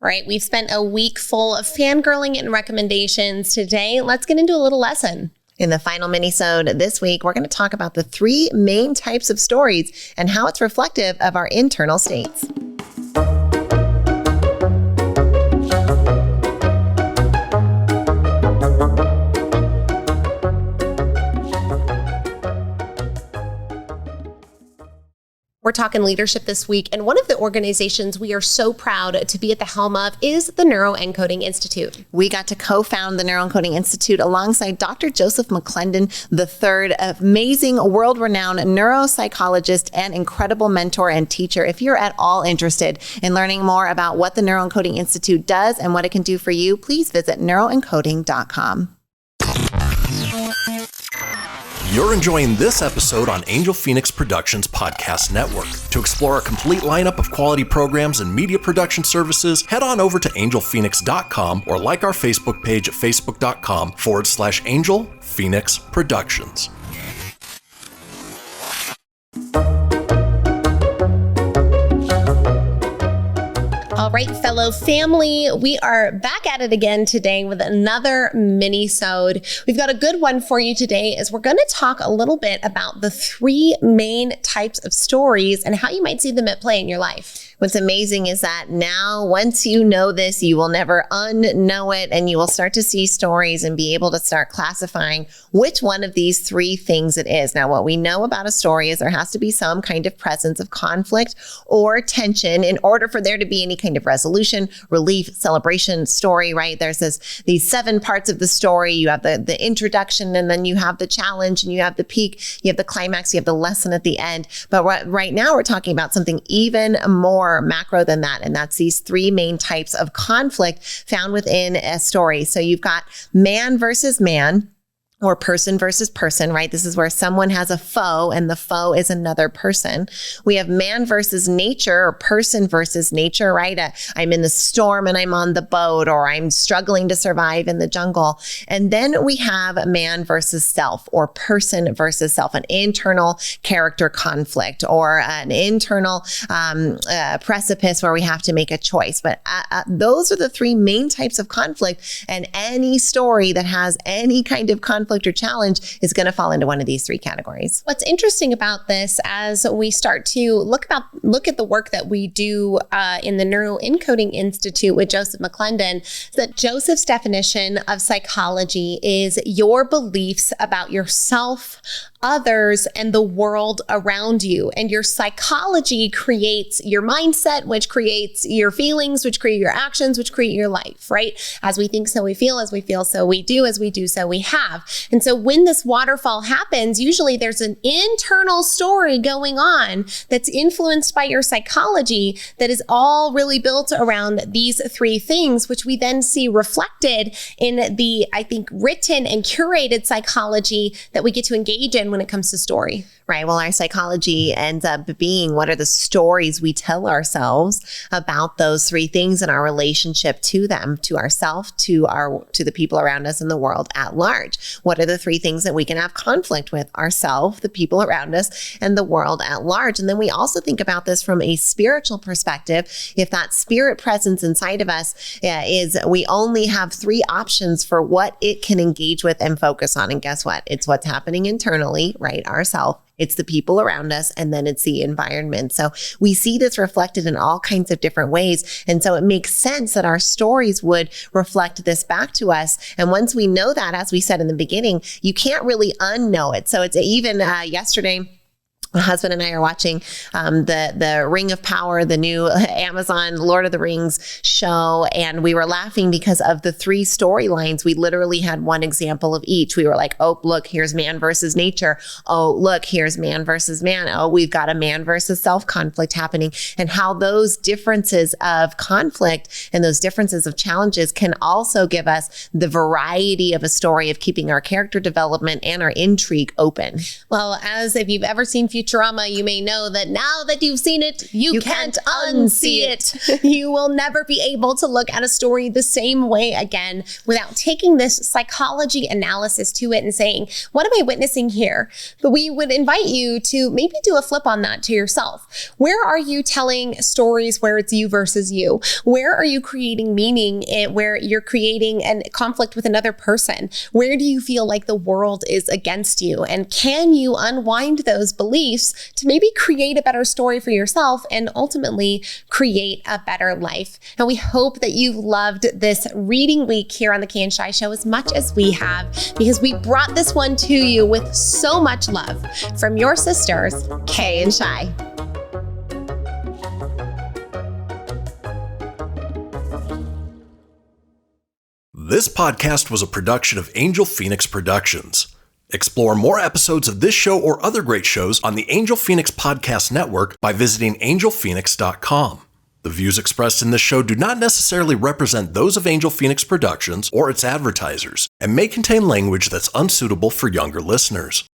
right? We've spent a week full of fangirling and recommendations. Today, let's get into a little lesson. In the final minisode this week, we're going to talk about the 3 main types of stories and how it's reflective of our internal states. We're talking leadership this week, and one of the organizations we are so proud to be at the helm of is the Neuroencoding Institute. We got to co-found the Neuroencoding Institute alongside Dr. Joseph McClendon III, amazing world-renowned neuropsychologist and incredible mentor and teacher. If you're at all interested in learning more about what the Neuroencoding Institute does and what it can do for you, please visit neuroencoding.com. You're enjoying this episode on Angel Phoenix Productions Podcast Network. To explore a complete lineup of quality programs and media production services, head on over to angelphoenix.com or like our Facebook page at facebook.com/Angel Phoenix Productions. All right, fellow family, we are back at it again today with another mini-sode. We've got a good one for you today as we're going to talk a little bit about the 3 main types of stories and how you might see them at play in your life. What's amazing is that now, once you know this, you will never unknow it, and you will start to see stories and be able to start classifying which one of these 3 things it is. Now, what we know about a story is there has to be some kind of presence of conflict or tension in order for there to be any kind of resolution, relief, celebration, story, right? There's these 7 parts of the story. You have the introduction, and then you have the challenge, and you have the peak, you have the climax, you have the lesson at the end. But right now we're talking about something even more macro than that, and that's these 3 main types of conflict found within a story. So you've got man versus man, or person versus person, right? This is where someone has a foe and the foe is another person. We have man versus nature, or person versus nature, right? I'm in the storm and I'm on the boat, or I'm struggling to survive in the jungle. And then we have man versus self, or person versus self, an internal character conflict, or an internal precipice where we have to make a choice. But those are the 3 main types of conflict, and any story that has any kind of conflict or challenge is going to fall into one of these 3 categories. What's interesting about this, as we start to look at the work that we do in the Neuroencoding Institute with Joseph McClendon, is that Joseph's definition of psychology is your beliefs about yourself, others, and the world around you. And your psychology creates your mindset, which creates your feelings, which create your actions, which create your life, right? As we think, so we feel. As we feel, so we do. As we do, so we have. And so when this waterfall happens, usually there's an internal story going on that's influenced by your psychology that is all really built around these 3 things, which we then see reflected in the, I think, written and curated psychology that we get to engage in when it comes to story. Right. Well, our psychology ends up being, what are the stories we tell ourselves about those 3 things in our relationship to them, to ourselves, to the people around us in the world at large? What are the 3 things that we can have conflict with? Ourselves, the people around us, and the world at large. And then we also think about this from a spiritual perspective. If that spirit presence inside of us is, we only have 3 options for what it can engage with and focus on. And guess what? It's what's happening internally, right? Ourselves. It's the people around us, and then it's the environment. So we see this reflected in all kinds of different ways. And so it makes sense that our stories would reflect this back to us. And once we know that, as we said in the beginning, you can't really unknow it. So it's even yesterday, my husband and I are watching the Ring of Power, the new Amazon Lord of the Rings show, and we were laughing because of the 3 storylines. We literally had one example of each. We were like, oh, look, here's man versus nature. Oh, look, here's man versus man. Oh, we've got a man versus self conflict happening, and how those differences of conflict and those differences of challenges can also give us the variety of a story of keeping our character development and our intrigue open. Well, as if you've ever seen Futurama, Futurama, you may know that now that you've seen it, you can't unsee it. You will never be able to look at a story the same way again without taking this psychology analysis to it and saying, what am I witnessing here? But we would invite you to maybe do a flip on that to yourself. Where are you telling stories where it's you versus you? Where are you creating meaning where you're creating a conflict with another person? Where do you feel like the world is against you? And can you unwind those beliefs to maybe create a better story for yourself and ultimately create a better life? And we hope that you've loved this reading week here on the Kay and Shy Show as much as we have, because we brought this one to you with so much love from your sisters, Kay and Shy. This podcast was a production of Angel Phoenix Productions. Explore more episodes of this show or other great shows on the Angel Phoenix Podcast Network by visiting angelphoenix.com. The views expressed in this show do not necessarily represent those of Angel Phoenix Productions or its advertisers and may contain language that's unsuitable for younger listeners.